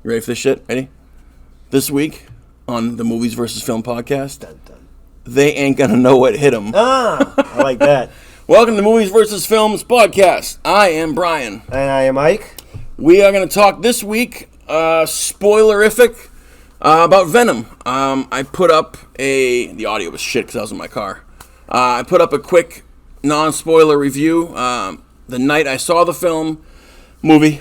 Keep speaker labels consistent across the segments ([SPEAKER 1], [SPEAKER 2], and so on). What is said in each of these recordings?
[SPEAKER 1] You ready for this shit? Ready? This week on the Movies versus Film podcast, they ain't gonna know what hit them.
[SPEAKER 2] I like that.
[SPEAKER 1] Welcome to Movies versus Films podcast. I am Brian.
[SPEAKER 2] And I am Ike.
[SPEAKER 1] We are gonna talk this week, spoilerific, about Venom. I put up the audio was shit because I was in my car. I put up a quick non-spoiler review. The night I saw the movie.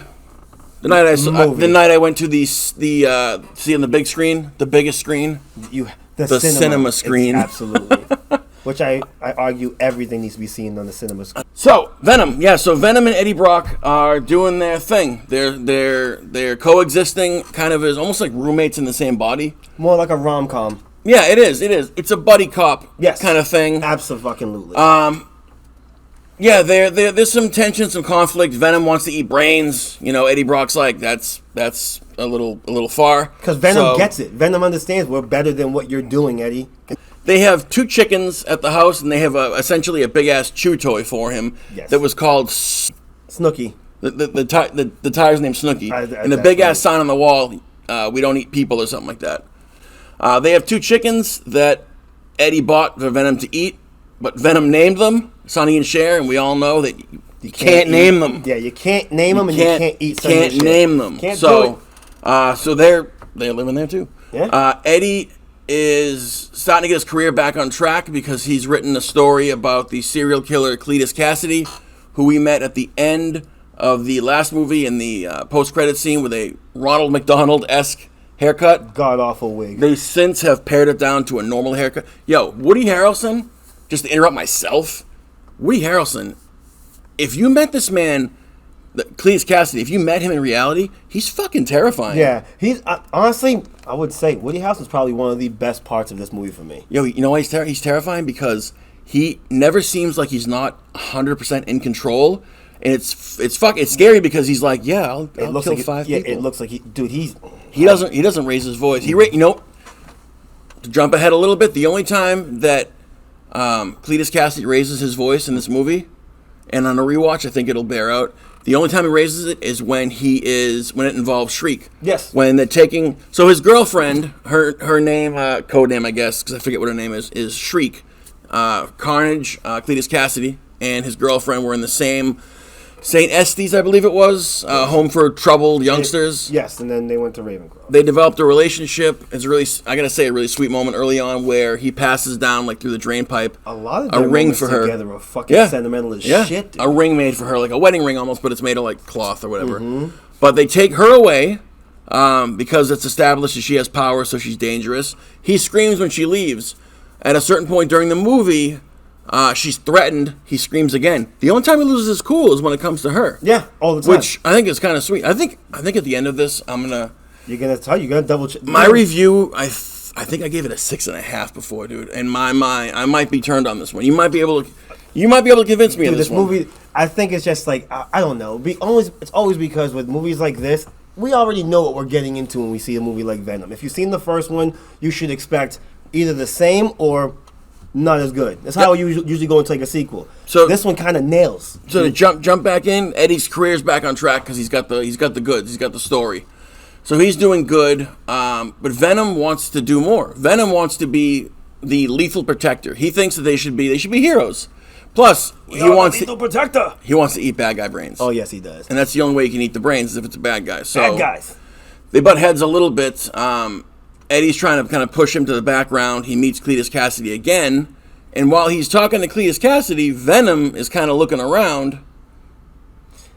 [SPEAKER 1] The night I went to see on the big screen, the biggest screen, the cinema screen.
[SPEAKER 2] Absolutely. Which I argue everything needs to be seen on the cinema screen.
[SPEAKER 1] So Venom, So Venom and Eddie Brock are doing their thing. They're coexisting, kind of as almost like roommates in the same body.
[SPEAKER 2] More like a rom-com.
[SPEAKER 1] Yeah, it is. It's a buddy cop kind of thing.
[SPEAKER 2] Absolutely.
[SPEAKER 1] Yeah, there's some tension, some conflict. Venom wants to eat brains. You know, Eddie Brock's like, that's a little far.
[SPEAKER 2] Because Venom gets it. Venom understands we're better than what you're doing, Eddie.
[SPEAKER 1] They have two chickens at the house, and they have essentially a big-ass chew toy for him that was called
[SPEAKER 2] Snooky.
[SPEAKER 1] The tire's named Snooky. And the big-ass sign on the wall, we don't eat people or something like that. They have two chickens that Eddie bought for Venom to eat, but Venom named them Sonny and Cher, and we all know that you can't name them.
[SPEAKER 2] Yeah, you can't name them, and you can't eat Sonny and Cher.
[SPEAKER 1] Can't name them. So they're living there too.
[SPEAKER 2] Yeah.
[SPEAKER 1] Eddie is starting to get his career back on track because he's written a story about the serial killer Cletus Cassidy, who we met at the end of the last movie in the post-credit scene with a Ronald McDonald-esque haircut.
[SPEAKER 2] God-awful wig.
[SPEAKER 1] They since have pared it down to a normal haircut. Yo, Woody Harrelson, just to interrupt myself, Woody Harrelson, if you met this man, Cletus Cassidy, if you met him in reality, he's fucking terrifying.
[SPEAKER 2] Yeah, he's honestly, I would say Woody Harrelson's probably one of the best parts of this movie for me.
[SPEAKER 1] Yo, you know why he's terrifying? Because he never seems like he's not 100% in control, and it's scary because he's like, yeah, I'll kill
[SPEAKER 2] like
[SPEAKER 1] 5 people.
[SPEAKER 2] Yeah, it looks like
[SPEAKER 1] he doesn't raise his voice. To jump ahead a little bit, the only time that Cletus Cassidy raises his voice in this movie, and on a rewatch, I think it'll bear out. The only time he raises it is when it involves Shriek.
[SPEAKER 2] Yes.
[SPEAKER 1] When they're taking, so his girlfriend, her name, code name, I guess, because I forget what her name is Shriek. Carnage, Cletus Cassidy, and his girlfriend were in the same St. Estes, I believe it was, home for troubled youngsters.
[SPEAKER 2] Yes, and then they went to Ravencroft.
[SPEAKER 1] They developed a relationship. It's I gotta say, a really sweet moment early on where he passes down like through the drain pipe.
[SPEAKER 2] A lot of their
[SPEAKER 1] ring for her.
[SPEAKER 2] Together are fucking sentimental as shit. Dude.
[SPEAKER 1] A ring made for her, like a wedding ring almost, but it's made of like cloth or whatever. Mm-hmm. But they take her away because it's established that she has power, so she's dangerous. He screams when she leaves. At a certain point during the movie, she's threatened. He screams again. The only time he loses his cool is when it comes to her.
[SPEAKER 2] Yeah, all the time.
[SPEAKER 1] Which I think is kind of sweet. I think at the end of this,
[SPEAKER 2] You're gonna double check.
[SPEAKER 1] My review, I think I gave it a 6.5 before, dude. In my mind, I might be turned on this one. You might be able to convince me of this one.
[SPEAKER 2] Movie, I think it's just like I don't know. It's always because with movies like this, we already know what we're getting into when we see a movie like Venom. If you've seen the first one, you should expect either the same or not as good. That's how you usually go into like a sequel. So this one kind of nails.
[SPEAKER 1] So to jump back in, Eddie's career's back on track because he's got the goods. He's got the story. So he's doing good. But Venom wants to do more. Venom wants to be the lethal protector. He thinks that they should be heroes. Plus, he wants to eat bad guy brains.
[SPEAKER 2] Oh yes, he does.
[SPEAKER 1] And that's the only way you can eat the brains is if it's a bad guy. So
[SPEAKER 2] bad guys.
[SPEAKER 1] They butt heads a little bit. Eddie's trying to kind of push him to the background. He meets Cletus Cassidy again. And while he's talking to Cletus Cassidy, Venom is kind of looking around.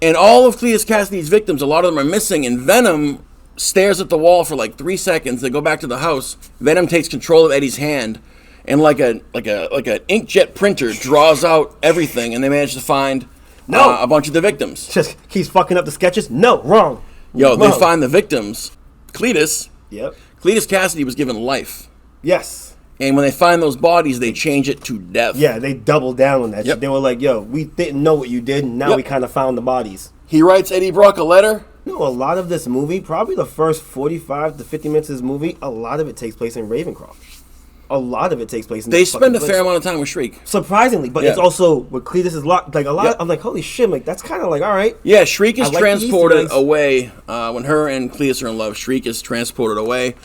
[SPEAKER 1] And all of Cletus Cassidy's victims, a lot of them are missing. And Venom stares at the wall for like 3 seconds. They go back to the house. Venom takes control of Eddie's hand. And like an inkjet printer draws out everything. And they manage to find a bunch of the victims.
[SPEAKER 2] Just keeps fucking up the sketches. No, wrong.
[SPEAKER 1] They find the victims. Cletus.
[SPEAKER 2] Yep.
[SPEAKER 1] Cletus Cassidy was given life.
[SPEAKER 2] Yes.
[SPEAKER 1] And when they find those bodies, they change it to death.
[SPEAKER 2] Yeah, they double down on that shit. They were like, yo, we didn't know what you did, and now we kind of found the bodies.
[SPEAKER 1] He writes Eddie Brock a letter.
[SPEAKER 2] No, a lot of this movie, probably the first 45 to 50 minutes of this movie, a lot of it takes place in Ravencroft. a lot of it takes place in
[SPEAKER 1] They
[SPEAKER 2] that
[SPEAKER 1] spend a
[SPEAKER 2] fucking
[SPEAKER 1] fair
[SPEAKER 2] place.
[SPEAKER 1] amount of time with Shriek.
[SPEAKER 2] Surprisingly, but
[SPEAKER 1] Yeah.
[SPEAKER 2] it's also with Cletus's lock. Like a lot,
[SPEAKER 1] Yep.
[SPEAKER 2] I'm like, holy shit! Like that's kind of like all right.
[SPEAKER 1] Yeah, Shriek is
[SPEAKER 2] I like the Easter
[SPEAKER 1] transported
[SPEAKER 2] eggs.
[SPEAKER 1] away when her and Cletus are in love. Shriek is transported away.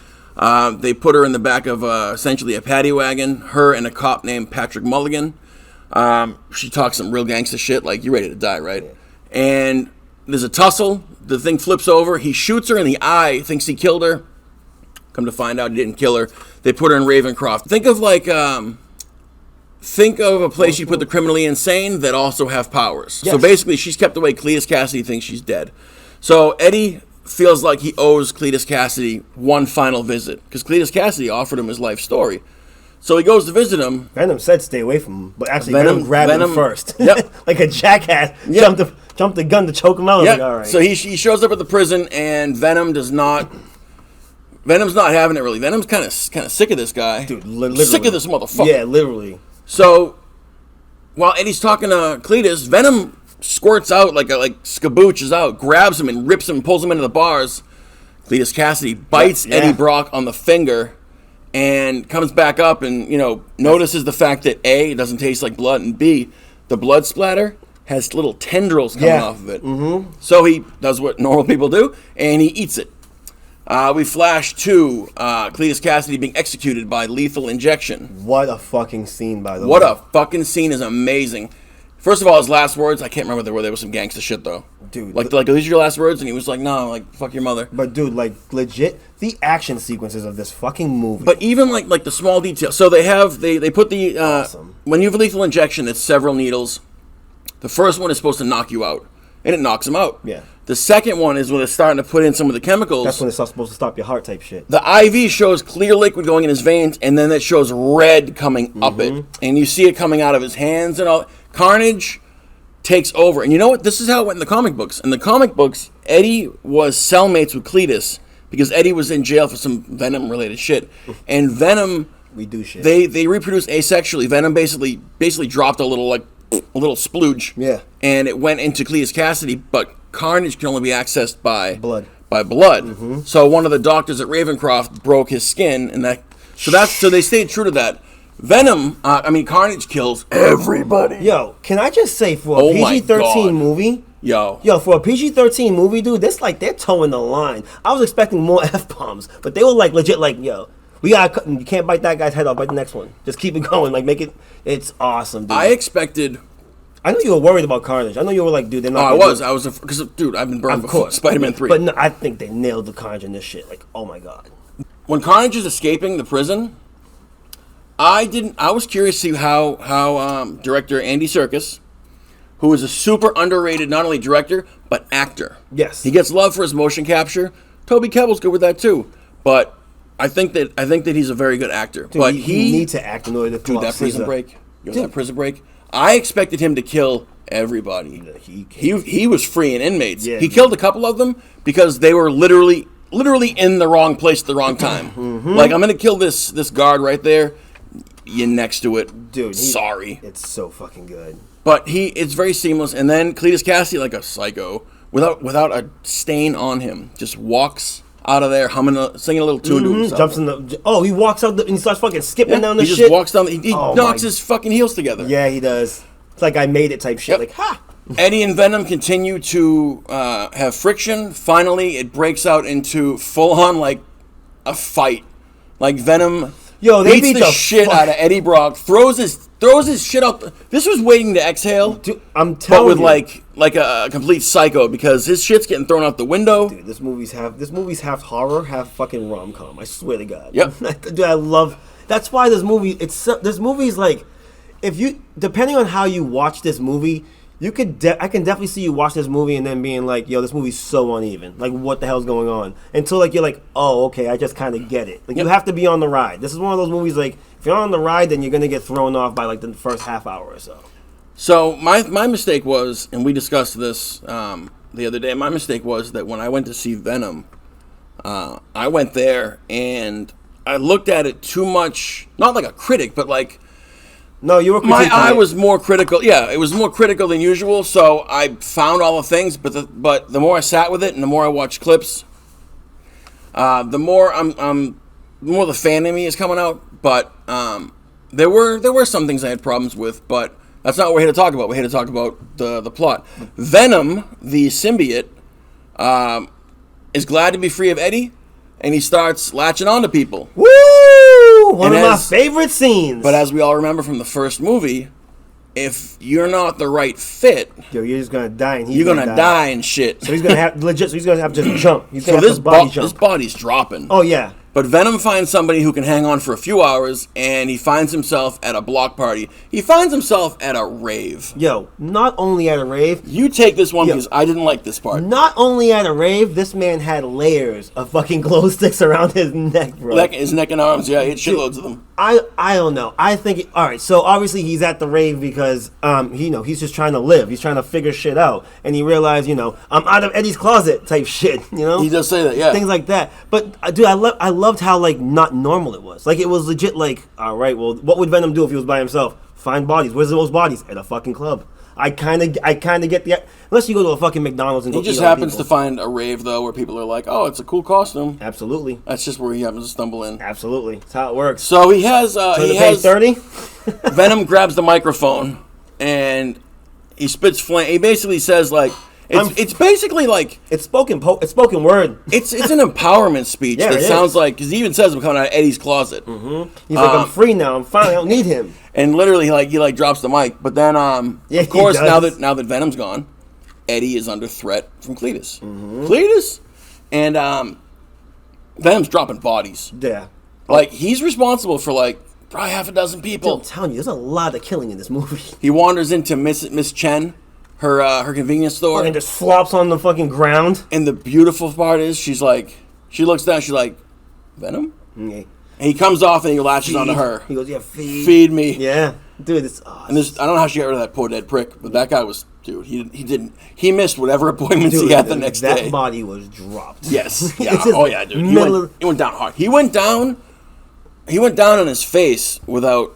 [SPEAKER 1] They put her in the back of essentially a paddy wagon. Her and a cop named Patrick Mulligan. She talks some real gangster shit, like you're ready to die, right?
[SPEAKER 2] Yeah.
[SPEAKER 1] And there's a tussle. The thing flips over. He shoots her in the eye. Thinks he killed her. Come to find out, he didn't kill her. They put her in Ravencroft. Think of like, think of a place you put the criminally insane that also have powers.
[SPEAKER 2] Yes.
[SPEAKER 1] So basically, she's kept away. Cletus Cassidy thinks she's dead. So Eddie feels like he owes Cletus Cassidy one final visit because Cletus Cassidy offered him his life story. So he goes to visit him.
[SPEAKER 2] Venom said stay away from him, but actually Venom grabbed him first.
[SPEAKER 1] Yep.
[SPEAKER 2] Like a jackass,
[SPEAKER 1] Yep.
[SPEAKER 2] jumped the gun to choke him out.
[SPEAKER 1] Yeah.
[SPEAKER 2] Like, all right.
[SPEAKER 1] So he shows up at the prison, and Venom's not having it really. Venom's kind of sick of this guy.
[SPEAKER 2] Dude, literally.
[SPEAKER 1] Sick of this motherfucker.
[SPEAKER 2] Yeah, literally.
[SPEAKER 1] So while Eddie's talking to Cletus, Venom squirts out like skabooches out, grabs him and rips him, and pulls him into the bars. Cletus Cassidy bites
[SPEAKER 2] Yeah.
[SPEAKER 1] Eddie Brock on the finger and comes back up and, notices the fact that A, it doesn't taste like blood, and B, the blood splatter has little tendrils coming off of it. Mm-hmm. So he does what normal people do, and he eats it. We flash to Cletus Cassidy being executed by lethal injection.
[SPEAKER 2] What a fucking scene, by the way.
[SPEAKER 1] What a fucking scene is amazing. First of all, his last words, I can't remember what they were. They were some gangster shit, though.
[SPEAKER 2] Dude.
[SPEAKER 1] Like, these are your last words? And he was like, no, like, fuck your mother.
[SPEAKER 2] But dude, like legit, the action sequences of this fucking movie.
[SPEAKER 1] But even like the small details. So they put the
[SPEAKER 2] Awesome.
[SPEAKER 1] When you have a lethal injection, it's several needles. The first one is supposed to knock you out, and it knocks him out.
[SPEAKER 2] Yeah.
[SPEAKER 1] The second one is when it's starting to put in some of the chemicals.
[SPEAKER 2] that's when it's supposed to stop your heart type shit.
[SPEAKER 1] The IV shows clear liquid going in his veins, and then it shows red coming up it, and you see it coming out of his hands and all. Carnage takes over, and you know what? This is how it went in the comic books. In the comic books, Eddie was cellmates with Cletus because Eddie was in jail for some Venom-related shit, and Venom.
[SPEAKER 2] We do shit.
[SPEAKER 1] They reproduce asexually. Venom basically dropped a little splooge.
[SPEAKER 2] Yeah.
[SPEAKER 1] And it went into Cletus Cassidy, but Carnage can only be accessed by
[SPEAKER 2] Blood.
[SPEAKER 1] By blood. So one of the doctors at Ravencroft broke his skin, and so they stayed true to that. Venom, Carnage kills everybody.
[SPEAKER 2] Yo, can I just say for a
[SPEAKER 1] Oh my
[SPEAKER 2] PG-13
[SPEAKER 1] God.
[SPEAKER 2] movie?
[SPEAKER 1] Yo,
[SPEAKER 2] For a PG-13 movie, dude, this like they're towing the line. I was expecting more F-bombs, but they were like legit like, yo, we gotta cut, you can't bite that guy's head off, bite the next one. Just keep it going, like make it. It's awesome, dude.
[SPEAKER 1] I expected.
[SPEAKER 2] I know you were worried about Carnage. I know you were like, dude, they're not.
[SPEAKER 1] I was because dude, I've been burned
[SPEAKER 2] Of
[SPEAKER 1] before.
[SPEAKER 2] course,
[SPEAKER 1] Spider-Man 3.
[SPEAKER 2] But no, I think they nailed the Carnage in this shit. Like, oh my god.
[SPEAKER 1] When Carnage is escaping the prison, I was curious to see how director Andy Serkis, who is a super underrated not only director but actor.
[SPEAKER 2] Yes.
[SPEAKER 1] He gets love for his motion capture. Toby Kebbell's good with that too, but I think that he's a very good actor.
[SPEAKER 2] Dude,
[SPEAKER 1] but
[SPEAKER 2] he needs to act in order to pull
[SPEAKER 1] dude,
[SPEAKER 2] off
[SPEAKER 1] that prison
[SPEAKER 2] Caesar.
[SPEAKER 1] break. That prison break. I expected him to kill everybody. He was freeing inmates.
[SPEAKER 2] Yeah,
[SPEAKER 1] he
[SPEAKER 2] dude.
[SPEAKER 1] killed a couple of them because they were literally in the wrong place at the wrong time. Like, I'm gonna kill this guard right there. You next to it,
[SPEAKER 2] Dude,
[SPEAKER 1] sorry.
[SPEAKER 2] It's so fucking good.
[SPEAKER 1] But it's very seamless. And then Cletus Cassidy, like a psycho, without a stain on him, just walks out of there singing a little tune to himself.
[SPEAKER 2] Jumps in the. Oh, he walks out and he starts fucking skipping down the
[SPEAKER 1] he
[SPEAKER 2] shit.
[SPEAKER 1] just walks down. He
[SPEAKER 2] Oh
[SPEAKER 1] knocks
[SPEAKER 2] my-
[SPEAKER 1] his fucking heels together.
[SPEAKER 2] Yeah, he does. It's like I made it type shit.
[SPEAKER 1] Yep.
[SPEAKER 2] Like, ha!
[SPEAKER 1] Eddie and Venom continue to have friction. Finally, it breaks out into full-on, like, a fight. Like, Venom
[SPEAKER 2] They
[SPEAKER 1] beats
[SPEAKER 2] beat
[SPEAKER 1] the shit
[SPEAKER 2] fuck-
[SPEAKER 1] out of Eddie Brock, throws his shit out. This was waiting to exhale,
[SPEAKER 2] Dude, I'm
[SPEAKER 1] but
[SPEAKER 2] telling
[SPEAKER 1] with,
[SPEAKER 2] you.
[SPEAKER 1] like a complete psycho, because his shit's getting thrown out the window.
[SPEAKER 2] Dude, this movie's half horror, half fucking rom-com. I swear to God.
[SPEAKER 1] Yep.
[SPEAKER 2] Dude, I love. That's why this movie's like, if you depending on how you watch this movie, I can definitely see you watch this movie and then being like, yo, this movie's so uneven. Like, what the hell's going on? Until like you're like, oh, okay, I just kind of get it. Like, you have to be on the ride. This is one of those movies like, if you're on the ride, then you're gonna get thrown off by like the first half hour or so.
[SPEAKER 1] So my mistake was, and we discussed this the other day. My mistake was that when I went to see Venom, I went there and I looked at it too much, not like a critic, but like
[SPEAKER 2] No, you were.
[SPEAKER 1] my
[SPEAKER 2] critiquing
[SPEAKER 1] eye
[SPEAKER 2] it.
[SPEAKER 1] was more critical. Yeah, it was more critical than usual. So I found all the things, but the more I sat with it and the more I watched clips, the more I'm more the fan in me is coming out, but there were some things I had problems with, but that's not what we're here to talk about. We're here to talk about the plot. Venom, the symbiote, is glad to be free of Eddie, and he starts latching on to people.
[SPEAKER 2] Woo! One of my favorite scenes.
[SPEAKER 1] But as we all remember from the first movie, if you're not the right fit,
[SPEAKER 2] you're just gonna die, and
[SPEAKER 1] you're gonna die and shit.
[SPEAKER 2] So he's gonna have So he's gonna have to just jump. He's gonna
[SPEAKER 1] so
[SPEAKER 2] have to body jump.
[SPEAKER 1] This body's dropping.
[SPEAKER 2] Oh yeah.
[SPEAKER 1] But Venom finds somebody who can hang on for a few hours, and he finds himself at a block party. He finds himself at a rave.
[SPEAKER 2] Yo, not only at a rave.
[SPEAKER 1] You take this one because I didn't like this part.
[SPEAKER 2] Not only at a rave, this man had layers of fucking glow sticks around his neck, bro.
[SPEAKER 1] His neck and arms, yeah, he had shitloads of them.
[SPEAKER 2] I don't know. I think, all right, so obviously he's at the rave because, he's just trying to live. He's trying to figure shit out. And he realized, I'm out of Eddie's closet type shit,
[SPEAKER 1] He does say that, yeah.
[SPEAKER 2] Things like that. But, dude, I loved how, like, not normal it was. Like, it was legit like, all right, well, what would Venom do if he was by himself? Find bodies. Where's the most bodies? At a fucking club. I kind of get the... Unless you go to a fucking McDonald's and go
[SPEAKER 1] He just happens to find a rave, though, where people are like, oh, it's a cool costume.
[SPEAKER 2] Absolutely.
[SPEAKER 1] That's just where he happens to stumble in.
[SPEAKER 2] Absolutely. That's how it works.
[SPEAKER 1] So he has...
[SPEAKER 2] page 30?
[SPEAKER 1] Venom grabs the microphone, and he spits flame. He basically says, like... It's basically like...
[SPEAKER 2] It's spoken word.
[SPEAKER 1] It's an empowerment speech
[SPEAKER 2] Yeah,
[SPEAKER 1] that sounds like... Because he even says I'm coming out of Eddie's closet.
[SPEAKER 2] Mm-hmm. He's like, I'm free now. I'm fine. I don't need him.
[SPEAKER 1] And literally, he drops the mic. But then, of course, now that Venom's gone, Eddie is under threat from Cletus. Mm-hmm. Cletus? And Venom's dropping bodies.
[SPEAKER 2] Yeah.
[SPEAKER 1] Like, he's responsible for, like, probably half a dozen people.
[SPEAKER 2] I'm telling you, there's a lot of killing in this movie.
[SPEAKER 1] He wanders into Miss Chen, her convenience store.
[SPEAKER 2] And just flops on the fucking ground.
[SPEAKER 1] And the beautiful part is, she looks down, she's like, Venom?
[SPEAKER 2] Okay.
[SPEAKER 1] And he comes off and he latches onto her.
[SPEAKER 2] He goes, yeah, feed.
[SPEAKER 1] Feed me.
[SPEAKER 2] Yeah. Dude,
[SPEAKER 1] I don't know how she got rid of that poor dead prick, but that guy was, dude, he missed whatever appointments he had the next day.
[SPEAKER 2] That body was dropped.
[SPEAKER 1] Yes. Yeah. Oh, yeah, dude. He went down hard. He went down on his face without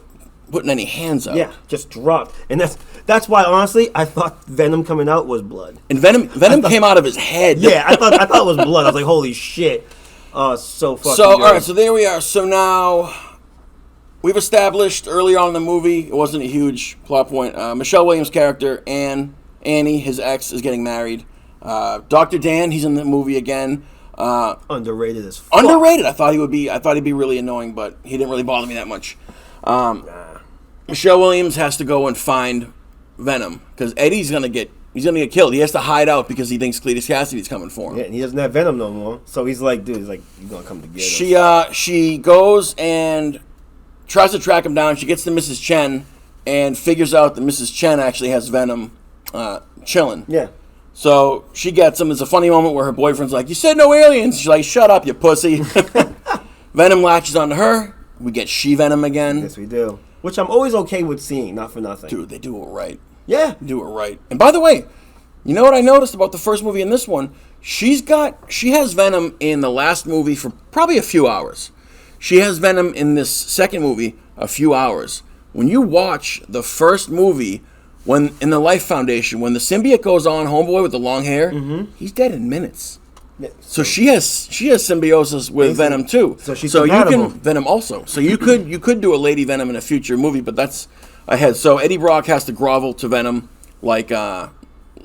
[SPEAKER 1] putting any hands out.
[SPEAKER 2] Yeah, just dropped. And that's why, honestly, I thought Venom coming out was blood.
[SPEAKER 1] And Venom came out of his head.
[SPEAKER 2] Yeah, I thought it was blood. I was like, holy shit. Oh, so fucking
[SPEAKER 1] So,
[SPEAKER 2] good.
[SPEAKER 1] all right, so there we are. So now, we've established earlier on in the movie, it wasn't a huge plot point, Michelle Williams' character, Annie, his ex, is getting married. Dr. Dan, he's in the movie again.
[SPEAKER 2] Underrated as fuck.
[SPEAKER 1] Underrated. I thought he'd be really annoying, but he didn't really bother me that much. Michelle Williams has to go and find Venom, because Eddie's gonna get killed. He has to hide out because he thinks Cletus Cassidy's coming for him.
[SPEAKER 2] Yeah, and he doesn't have Venom no more. So he's like, dude, you're gonna come to get us.
[SPEAKER 1] She goes and tries to track him down. She gets to Mrs. Chen and figures out that Mrs. Chen actually has Venom chilling.
[SPEAKER 2] Yeah.
[SPEAKER 1] So she gets him. There's a funny moment where her boyfriend's like, you said no aliens. She's like, shut up, you pussy. Venom latches onto her. We get She-Venom again.
[SPEAKER 2] Yes, we do. Which I'm always okay with seeing, not for nothing.
[SPEAKER 1] Dude, they do it right.
[SPEAKER 2] Yeah.
[SPEAKER 1] Do it right. And by the way, you know what I noticed about the first movie and this one? She has Venom in the last movie for probably a few hours. She has Venom in this second movie a few hours. When you watch the first movie, when in the Life Foundation, when the symbiote goes on, homeboy with the long hair, he's dead in minutes. Yeah, so she has symbiosis with Venom too.
[SPEAKER 2] So she's compatible.
[SPEAKER 1] Venom also. So you could do a Lady Venom in a future movie, but that's ahead. So Eddie Brock has to grovel to Venom like a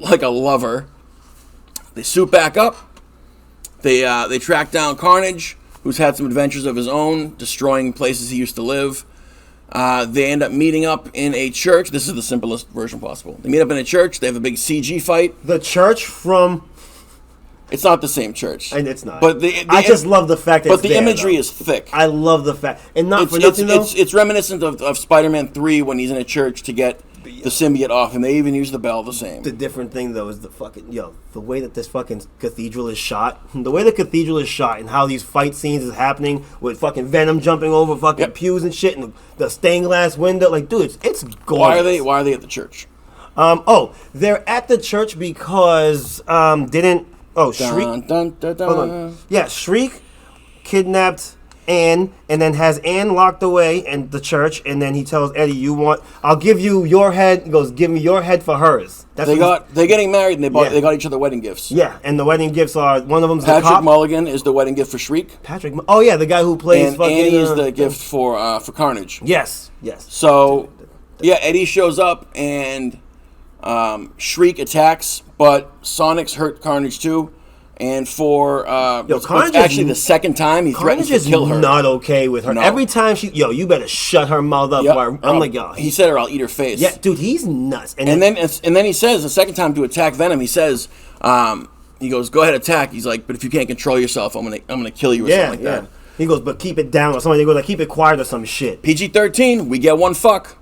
[SPEAKER 1] lover. They suit back up. They track down Carnage, who's had some adventures of his own, destroying places he used to live. They end up meeting up in a church. This is the simplest version possible. They meet up in a church. They have a big CG fight.
[SPEAKER 2] The church from...
[SPEAKER 1] It's not the same church.
[SPEAKER 2] And it's not.
[SPEAKER 1] But
[SPEAKER 2] I just love the fact that
[SPEAKER 1] but the imagery is thick.
[SPEAKER 2] I love the fact. And not for nothing, though.
[SPEAKER 1] It's reminiscent of Spider-Man 3 when he's in a church to get the symbiote off him. They even use the bell the same.
[SPEAKER 2] The different thing, though, is the way that this fucking cathedral is shot. The way the cathedral is shot and how these fight scenes is happening with fucking Venom jumping over fucking pews and shit and the stained glass window. Like, dude, it's gorgeous.
[SPEAKER 1] Why are they at the church?
[SPEAKER 2] They're at the church because Shriek.
[SPEAKER 1] Dun, dun, dun, dun.
[SPEAKER 2] Hold on. Yeah, Shriek kidnapped Anne, and then has Anne locked away in the church, and then he tells Eddie, I'll give you your head. He goes, give me your head for hers.
[SPEAKER 1] They're getting married, and they got each other wedding gifts.
[SPEAKER 2] Yeah, and the wedding gifts are, one of them's
[SPEAKER 1] Patrick
[SPEAKER 2] the cop.
[SPEAKER 1] Mulligan is the wedding gift for Shriek.
[SPEAKER 2] Oh yeah, the guy who plays
[SPEAKER 1] and
[SPEAKER 2] fucking...
[SPEAKER 1] Annie is the gift for Carnage.
[SPEAKER 2] Yes.
[SPEAKER 1] So, yeah, Eddie shows up, and Shriek attacks, but Sonic's hurt Carnage too. And for
[SPEAKER 2] Carnage
[SPEAKER 1] actually the second time, he threatens to kill her.
[SPEAKER 2] Not okay with her. No. Every time you better shut her mouth up. Yep. I'm like, yo.
[SPEAKER 1] He said, or I'll eat her face.
[SPEAKER 2] Yeah, dude, he's nuts.
[SPEAKER 1] And then he says the second time to attack Venom, he says, he goes, go ahead, attack. He's like, but if you can't control yourself, I'm gonna kill you or something like that.
[SPEAKER 2] He goes, but keep it down or something. He goes, like, keep it quiet or some shit.
[SPEAKER 1] PG-13, we get one fuck.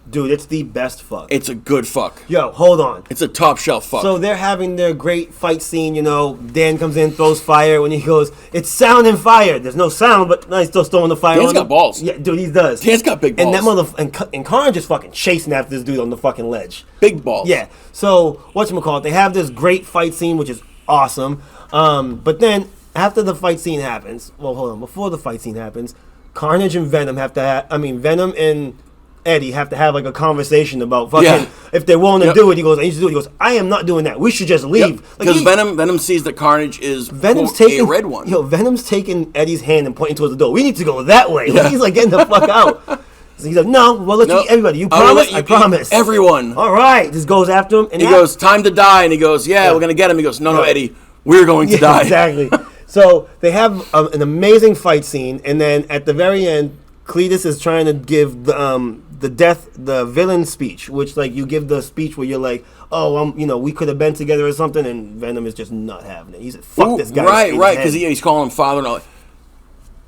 [SPEAKER 2] Dude, it's the best fuck.
[SPEAKER 1] It's a good fuck.
[SPEAKER 2] Yo, hold on.
[SPEAKER 1] It's a top shelf fuck.
[SPEAKER 2] So they're having their great fight scene, Dan comes in, throws fire. When he goes, it's sound and fire. There's no sound, but he's still throwing the fire.
[SPEAKER 1] Dan's got balls.
[SPEAKER 2] Yeah, dude, he does.
[SPEAKER 1] Dan's got big balls.
[SPEAKER 2] And and Carnage is fucking chasing after this dude on the fucking ledge.
[SPEAKER 1] Big balls.
[SPEAKER 2] Yeah. So, whatchamacallit, they have this great fight scene, which is awesome. But then, after the fight scene happens, before the fight scene happens, Carnage and Venom Venom and Eddie have to have like a conversation about fucking if they're willing to do it. He goes, I need to do it. He goes, I am not doing that. We should just leave.
[SPEAKER 1] Because Venom sees that Carnage is a red one.
[SPEAKER 2] Venom's taking Eddie's hand and pointing towards the door. We need to go that way. Yeah. He's like getting the fuck out. So he's like, no, we'll let you eat everybody. You promise? I promise.
[SPEAKER 1] Everyone.
[SPEAKER 2] All right. Just goes after him. And
[SPEAKER 1] he goes, time to die. And he goes, we're going to get him. He goes, no, Eddie, we're going to die.
[SPEAKER 2] Exactly. So they have an amazing fight scene. And then at the very end, Cletus is trying to give the villain speech, which like you give the speech where you're like, we could have been together or something, and Venom is just not having it. He said, fuck this guy.
[SPEAKER 1] Right, because he's calling him father and all.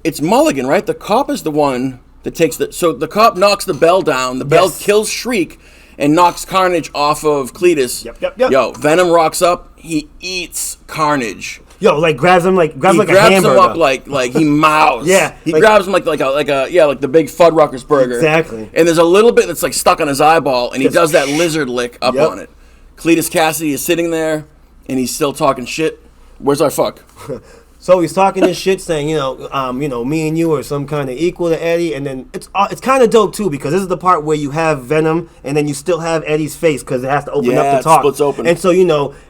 [SPEAKER 1] It's Mulligan, right? The cop is the one that takes so the cop knocks the bell down, the bell kills Shriek, and knocks Carnage off of Cletus.
[SPEAKER 2] Yep.
[SPEAKER 1] Yo, Venom rocks up, he eats Carnage.
[SPEAKER 2] Yo, like grabs him like a hamburger. He
[SPEAKER 1] grabs him up like he mouths. He grabs him like the big Fuddruckers burger.
[SPEAKER 2] Exactly.
[SPEAKER 1] And there's a little bit that's like stuck on his eyeball, and he does that lizard lick up on it. Cletus Cassidy is sitting there, and he's still talking shit. Where's our fuck?
[SPEAKER 2] So he's talking this shit, saying, me and you are some kind of equal to Eddie, and then it's kind of dope too because this is the part where you have Venom, and then you still have Eddie's face because it has to open up to talk.
[SPEAKER 1] Splits open.
[SPEAKER 2] And so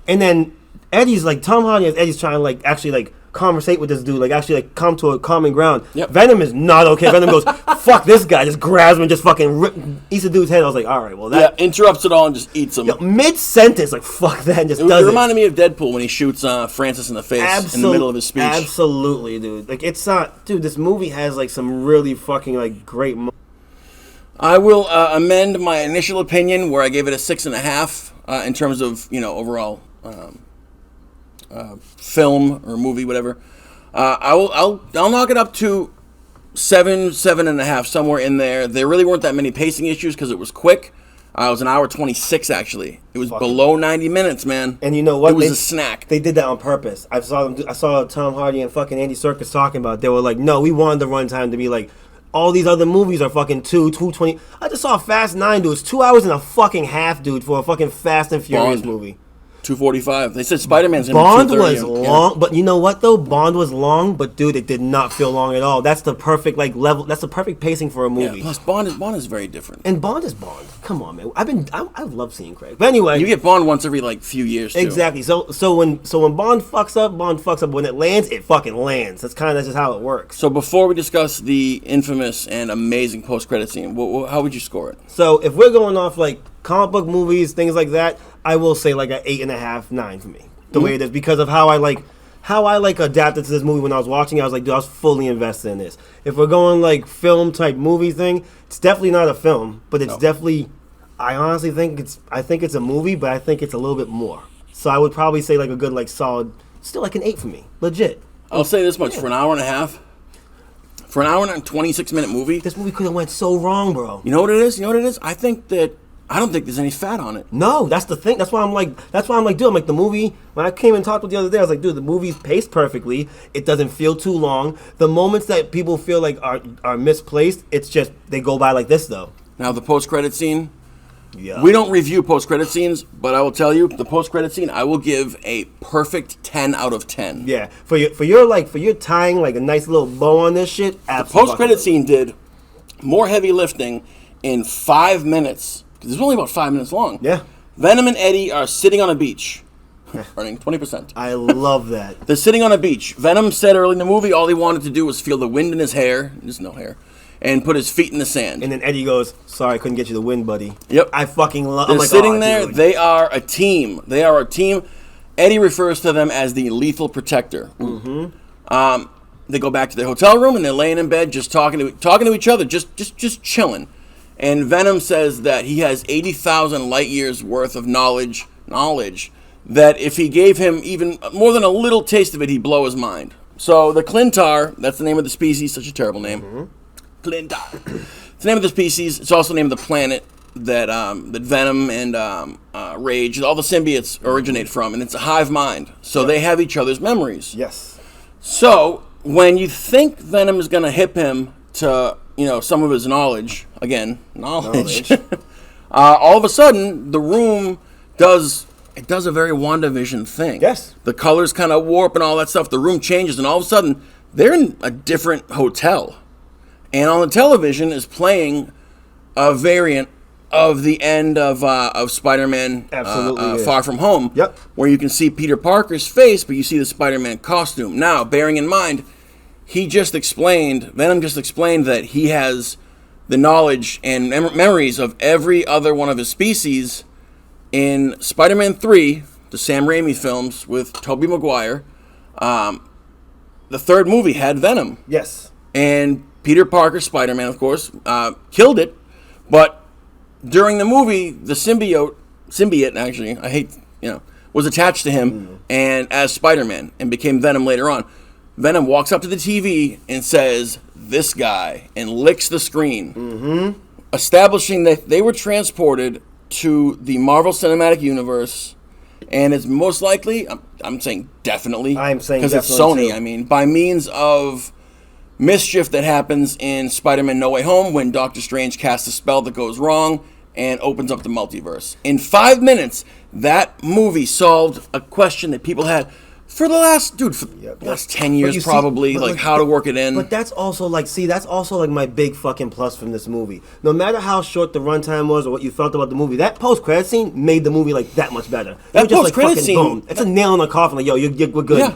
[SPEAKER 2] and then Eddie's like Tom Hardy as Eddie's trying to like actually like conversate with this dude, like actually like come to a common ground.
[SPEAKER 1] Yep.
[SPEAKER 2] Venom is not okay. Venom goes, fuck this guy, just grabs him and just fucking eats the dude's head. I was like, all right, well that
[SPEAKER 1] interrupts it all and just eats him.
[SPEAKER 2] Mid sentence, like fuck that, and just does it.
[SPEAKER 1] It reminded me of Deadpool when he shoots Francis in the face in the middle of his speech.
[SPEAKER 2] Absolutely, dude. Like it's not, dude. This movie has like some really fucking like great.
[SPEAKER 1] I will amend my initial opinion where I gave it a 6.5 in terms of overall. Film or movie, whatever. I'll knock it up to 7.5, somewhere in there. There really weren't that many pacing issues because it was quick. It was an hour 26 actually. It was below 90 minutes, man.
[SPEAKER 2] And you know what?
[SPEAKER 1] It was a snack.
[SPEAKER 2] They did that on purpose. I saw Tom Hardy and fucking Andy Serkis talking about it. They were like, no, we wanted the runtime to be like. All these other movies are fucking 2:20. I just saw Fast 9, dude. It's 2 hours and a fucking half, dude, for a fucking Fast and Furious movie.
[SPEAKER 1] 2:45. They said Spider-Man's in
[SPEAKER 2] Bond was long, but you know what though? Bond was long, but dude, it did not feel long at all. That's the perfect like level. That's the perfect pacing for a movie.
[SPEAKER 1] Yeah, plus Bond is very different.
[SPEAKER 2] And Bond is Bond. Come on, man. I love seeing Craig. But anyway,
[SPEAKER 1] you get Bond once every like few years. Too.
[SPEAKER 2] Exactly. So when Bond fucks up, Bond fucks up. When it lands, it fucking lands. That's just how it works.
[SPEAKER 1] So before we discuss the infamous and amazing post-credit scene, how would you score it?
[SPEAKER 2] So if we're going off like comic book movies, things like that, I will say like an 8.5, 9 for me. The way it is because of how I adapted to this movie when I was watching it. I was like, dude, I was fully invested in this. If we're going like film type movie thing, it's definitely not a film, but it's definitely. I honestly think it's a movie, but I think it's a little bit more. So I would probably say like a good like solid, still like an 8 for me, legit.
[SPEAKER 1] I'll say this much: for an hour and a half. For an hour and 26-minute movie,
[SPEAKER 2] this movie could have went so wrong, bro.
[SPEAKER 1] You know what it is? I don't think there's any fat on it.
[SPEAKER 2] No, that's the thing. That's why I'm like, dude, I'm like, the movie, when I came and talked with the other day, I was like, dude, the movie's paced perfectly. It doesn't feel too long. The moments that people feel like are misplaced, it's just, they go by like this, though.
[SPEAKER 1] Now, the post-credit scene,
[SPEAKER 2] Yeah.
[SPEAKER 1] We don't review post-credit scenes, but I will tell you, the post-credit scene, I will give a perfect 10 out of 10.
[SPEAKER 2] Yeah, for your tying like a nice little bow on this shit.
[SPEAKER 1] The post-credit scene did more heavy lifting in 5 minutes, because it's only about 5 minutes long.
[SPEAKER 2] Yeah.
[SPEAKER 1] Venom and Eddie are sitting on a beach, earning 20%.
[SPEAKER 2] I love that.
[SPEAKER 1] They're sitting on a beach. Venom said early in the movie all he wanted to do was feel the wind in his hair, there's no hair, and put his feet in the sand.
[SPEAKER 2] And then Eddie goes, "Sorry, I couldn't get you the win, buddy."
[SPEAKER 1] Yep.
[SPEAKER 2] I fucking love.
[SPEAKER 1] They're
[SPEAKER 2] like,
[SPEAKER 1] sitting there.
[SPEAKER 2] Dude.
[SPEAKER 1] They are a team. They are a team. Eddie refers to them as the lethal protector. Mm-hmm. They go back to their hotel room and they're laying in bed, just talking to each other, just chilling. And Venom says that he has 80,000 light years worth of knowledge. That if he gave him even more than a little taste of it, he'd blow his mind. So the Clintar, that's the name of the species. Such a terrible name. Mm-hmm. Clintar. It's the name of the species. It's also the name of the planet that that Venom and Rage, all the symbiotes originate from, and it's a hive mind. So they have each other's memories.
[SPEAKER 2] Yes.
[SPEAKER 1] So when you think Venom is going to hip him to, some of his knowledge, again, knowledge. All of a sudden, the room does a very WandaVision thing.
[SPEAKER 2] Yes.
[SPEAKER 1] The colors kind of warp and all that stuff. The room changes, and all of a sudden, they're in a different hotel. And on the television is playing a variant of the end of Spider-Man Far From Home.
[SPEAKER 2] Yep.
[SPEAKER 1] Where you can see Peter Parker's face, but you see the Spider-Man costume. Now, bearing in mind, Venom just explained that he has the knowledge and memories of every other one of his species in Spider-Man 3, the Sam Raimi films with Tobey Maguire. The third movie had Venom.
[SPEAKER 2] Yes.
[SPEAKER 1] And Peter Parker, Spider-Man, of course, killed it. But during the movie, the symbiote actually, was attached to him and as Spider-Man and became Venom later on. Venom walks up to the TV and says, "This guy," and licks the screen, establishing that they were transported to the Marvel Cinematic Universe, and it's most likely, I'm saying definitely,
[SPEAKER 2] I'm saying
[SPEAKER 1] because it's Sony. Too. I mean, by means of mischief that happens in Spider-Man No Way Home when Doctor Strange casts a spell that goes wrong and opens up the multiverse. In 5 minutes, that movie solved a question that people had for the last 10 years probably, how to work it in.
[SPEAKER 2] But that's also my big fucking plus from this movie. No matter how short the runtime was or what you felt about the movie, that post-credit scene made the movie that much better.
[SPEAKER 1] That post-credit scene,
[SPEAKER 2] boom. It's a nail in the coffin. We're good. Yeah.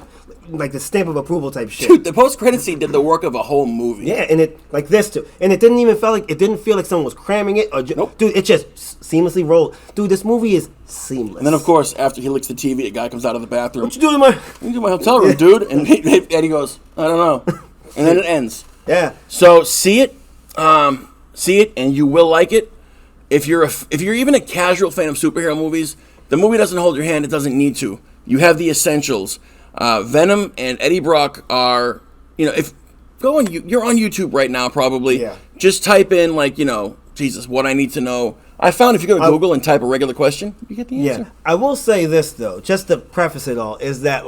[SPEAKER 2] Like the stamp of approval type shit.
[SPEAKER 1] Dude, the post-credit scene did the work of a whole movie.
[SPEAKER 2] Yeah, and it like this too, and it didn't feel like someone was cramming it.
[SPEAKER 1] Nope.
[SPEAKER 2] Dude, it just seamlessly rolled. Dude, this movie is seamless.
[SPEAKER 1] And then of course, after he licks the TV, a guy comes out of the bathroom.
[SPEAKER 2] "What you doing
[SPEAKER 1] in my hotel room, dude?" And Eddie goes, "I don't know," and then it ends.
[SPEAKER 2] Yeah.
[SPEAKER 1] So see it, and you will like it. If you're even a casual fan of superhero movies, the movie doesn't hold your hand. It doesn't need to. You have the essentials. Venom and Eddie Brock are, you're on YouTube right now probably.
[SPEAKER 2] Yeah.
[SPEAKER 1] Just type in Jesus, what I need to know. I found if you go to Google and type a regular question, you get the answer.
[SPEAKER 2] Yeah. I will say this though, just to preface it all, is that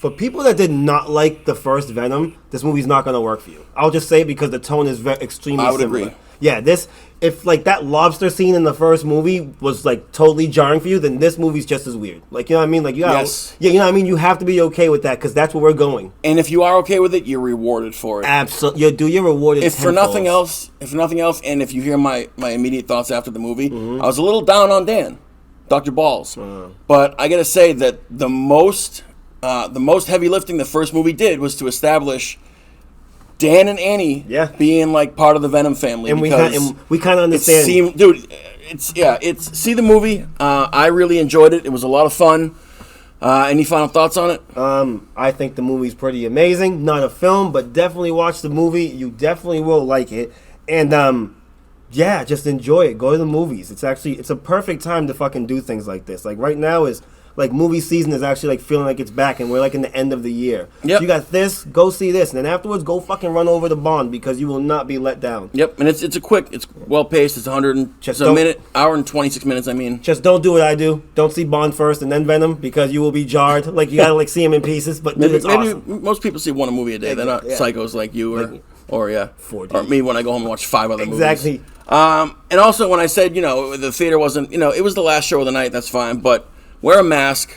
[SPEAKER 2] for people that did not like the first Venom, this movie's not going to work for you. I'll just say because the tone is extremely similar. I would agree. Yeah, if that lobster scene in the first movie was totally jarring for you, then this movie's just as weird. You know what I mean?
[SPEAKER 1] Yes.
[SPEAKER 2] Yeah, you know what I mean? You have to be okay with that because that's where we're going.
[SPEAKER 1] And if you are okay with it, you're rewarded for it.
[SPEAKER 2] Absolutely. You're rewarded.
[SPEAKER 1] If nothing else, and if you hear my immediate thoughts after the movie, I was a little down on Dan, Dr. Balls. But I got to say that the most heavy lifting the first movie did was to establish Dan and Annie being part of the Venom family.
[SPEAKER 2] And we kind of understand.
[SPEAKER 1] See the movie. I really enjoyed it. It was a lot of fun. Any final thoughts on it?
[SPEAKER 2] I think the movie's pretty amazing. Not a film, but definitely watch the movie. You definitely will like it. And just enjoy it. Go to the movies. It's a perfect time to fucking do things like this. Right now is movie season is actually feeling like it's back, and we're in the end of the year.
[SPEAKER 1] Yep.
[SPEAKER 2] So you got this, go see this, and then afterwards go fucking run over to Bond because you will not be let down.
[SPEAKER 1] Yep, and it's well paced. It's 100 hour and 26 minutes. I mean,
[SPEAKER 2] just don't do what I do. Don't see Bond first and then Venom because you will be jarred. You gotta see him in pieces. But
[SPEAKER 1] maybe
[SPEAKER 2] awesome.
[SPEAKER 1] Most people see one movie a day. They're not psychos like you or me when I go home and watch 5 other movies.
[SPEAKER 2] Exactly.
[SPEAKER 1] And also, when I said, the theater wasn't, it was the last show of the night, that's fine. But wear a mask.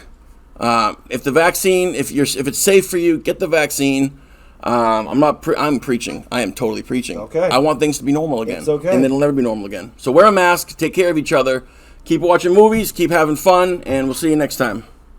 [SPEAKER 1] If the vaccine, if it's safe for you, get the vaccine. I'm preaching. I am totally preaching.
[SPEAKER 2] Okay.
[SPEAKER 1] I want things to be normal again.
[SPEAKER 2] It's okay.
[SPEAKER 1] And it'll never be normal again. So wear a mask, take care of each other, keep watching movies, keep having fun, and we'll see you next time.